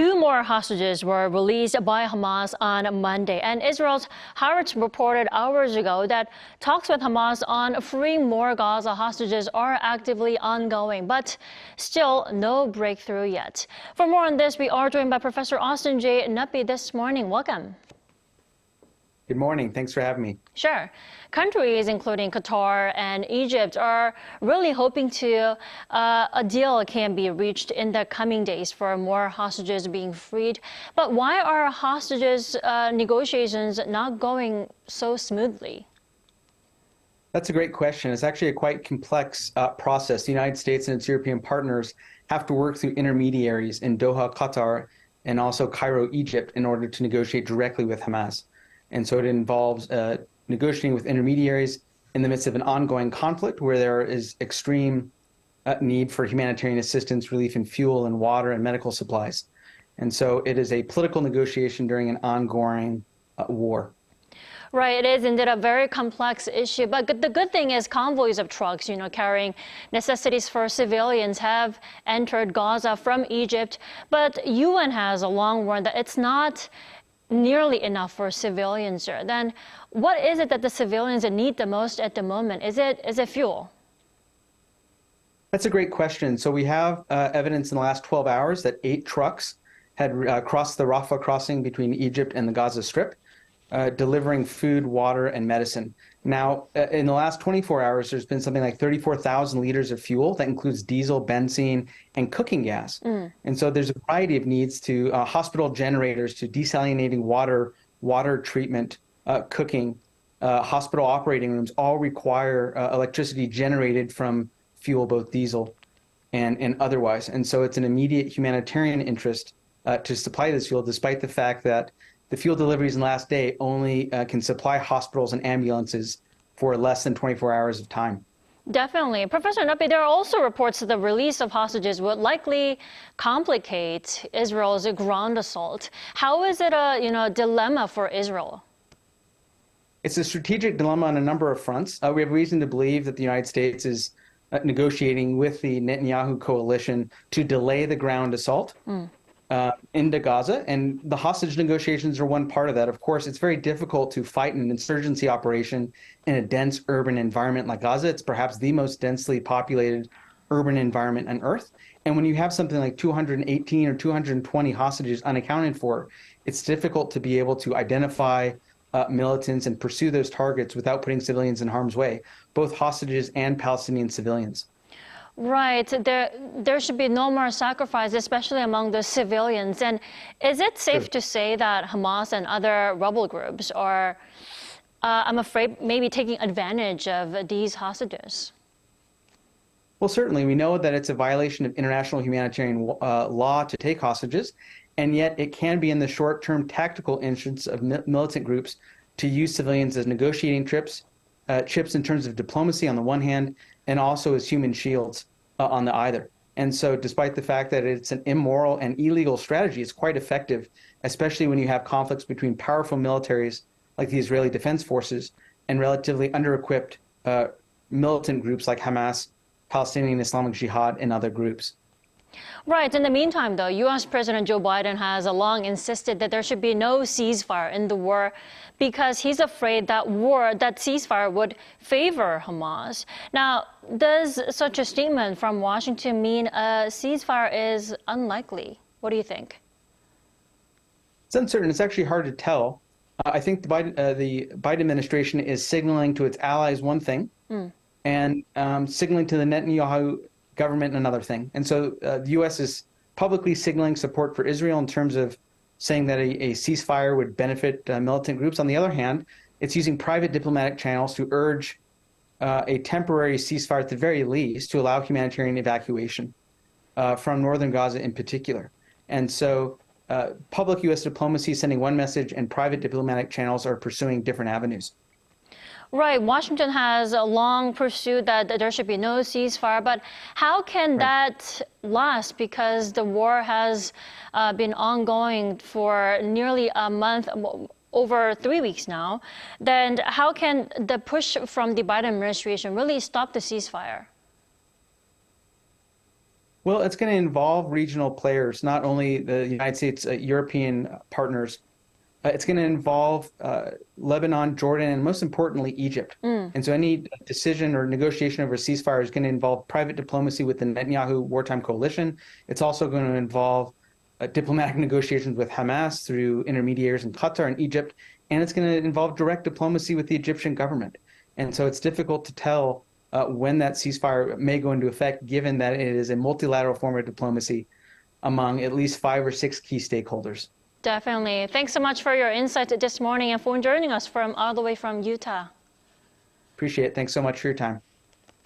Two more hostages were released by Hamas on Monday, and Israel's Haaretz reported hours ago that talks with Hamas on freeing more Gaza hostages are actively ongoing, but still no breakthrough yet. For more on this, we are joined by Professor Austin J. Knuppe this morning. Welcome. Good morning. Thanks for having me. Sure. Countries including Qatar and Egypt are really hoping a deal can be reached in the coming days for more hostages being freed. But why are hostages negotiations not going so smoothly? That's a great question. It's actually a quite complex process. The United States and its European partners have to work through intermediaries in Doha, Qatar, and also Cairo, Egypt, in order to negotiate directly with Hamas. And so it involves negotiating with intermediaries in the midst of an ongoing conflict where there is extreme need for humanitarian assistance, relief in fuel and water and medical supplies. And so it is a political negotiation during an ongoing war. Right, it is indeed a very complex issue. But the good thing is convoys of trucks, carrying necessities for civilians have entered Gaza from Egypt. But UN has long warned that it's not nearly enough for civilians. Then what is it that the civilians need the most at the moment? Is it fuel? That's a great question. So we have evidence in the last 12 hours that 8 trucks had crossed the Rafah crossing between Egypt and the Gaza Strip, delivering food, water, and medicine. Now, in the last 24 hours, there's been something like 34,000 liters of fuel. That includes diesel, benzene, and cooking gas. And so there's a variety of needs to hospital generators, to desalinating water, water treatment, cooking. Hospital operating rooms all require electricity generated from fuel, both diesel and otherwise. And so it's an immediate humanitarian interest to supply this fuel, despite the fact that the fuel deliveries in the last day only can supply hospitals and ambulances for less than 24 hours of time. Definitely. Professor Knuppe, there are also reports that the release of hostages would likely complicate Israel's ground assault. How is it a dilemma for Israel? It's a strategic dilemma on a number of fronts. We have reason to believe that the United States is negotiating with the Netanyahu coalition to delay the ground assault into Gaza, and the hostage negotiations are one part of that. Of course, it's very difficult to fight an insurgency operation in a dense urban environment like Gaza. It's perhaps the most densely populated urban environment on Earth. And when you have something like 218 or 220 hostages unaccounted for, it's difficult to be able to identify militants and pursue those targets without putting civilians in harm's way, both hostages and Palestinian civilians. Right. There should be no more sacrifice, especially among the civilians. And is it safe to say that Hamas and other rebel groups are, I'm afraid, maybe taking advantage of these hostages? Well, certainly. We know that it's a violation of international humanitarian law to take hostages, and yet it can be in the short-term tactical interests of militant groups to use civilians as negotiating chips in terms of diplomacy on the one hand, and also as human shields on the other. And so despite the fact that it's an immoral and illegal strategy, it's quite effective, especially when you have conflicts between powerful militaries like the Israeli Defense Forces and relatively under-equipped militant groups like Hamas, Palestinian Islamic Jihad, and other groups. Right. In the meantime, though, U.S. President Joe Biden has long insisted that there should be no ceasefire in the war because he's afraid that ceasefire would favor Hamas. Now, does such a statement from Washington mean a ceasefire is unlikely? What do you think? It's uncertain. It's actually hard to tell. I think the Biden administration is signaling to its allies one thing and signaling to the Netanyahu government another thing. And so the U.S. is publicly signaling support for Israel in terms of saying that a ceasefire would benefit militant groups. On the other hand, it's using private diplomatic channels to urge a temporary ceasefire at the very least to allow humanitarian evacuation from northern Gaza in particular. And so public U.S. diplomacy is sending one message and private diplomatic channels are pursuing different avenues. Right. Washington has long pursued that there should be no ceasefire. But how can that last? Because the war has been ongoing for nearly a month, over 3 weeks now. Then how can the push from the Biden administration really stop the ceasefire? Well, it's going to involve regional players, not only the United States, European partners. It's going to involve Lebanon, Jordan, and most importantly, Egypt. And so any decision or negotiation over a ceasefire is going to involve private diplomacy with the Netanyahu wartime coalition. It's also going to involve diplomatic negotiations with Hamas through intermediaries in Qatar and Egypt. And it's going to involve direct diplomacy with the Egyptian government. And so it's difficult to tell when that ceasefire may go into effect, given that it is a multilateral form of diplomacy among at least 5 or 6 key stakeholders. Definitely. Thanks so much for your insight this morning and for joining us all the way from Utah. Appreciate it. Thanks so much for your time.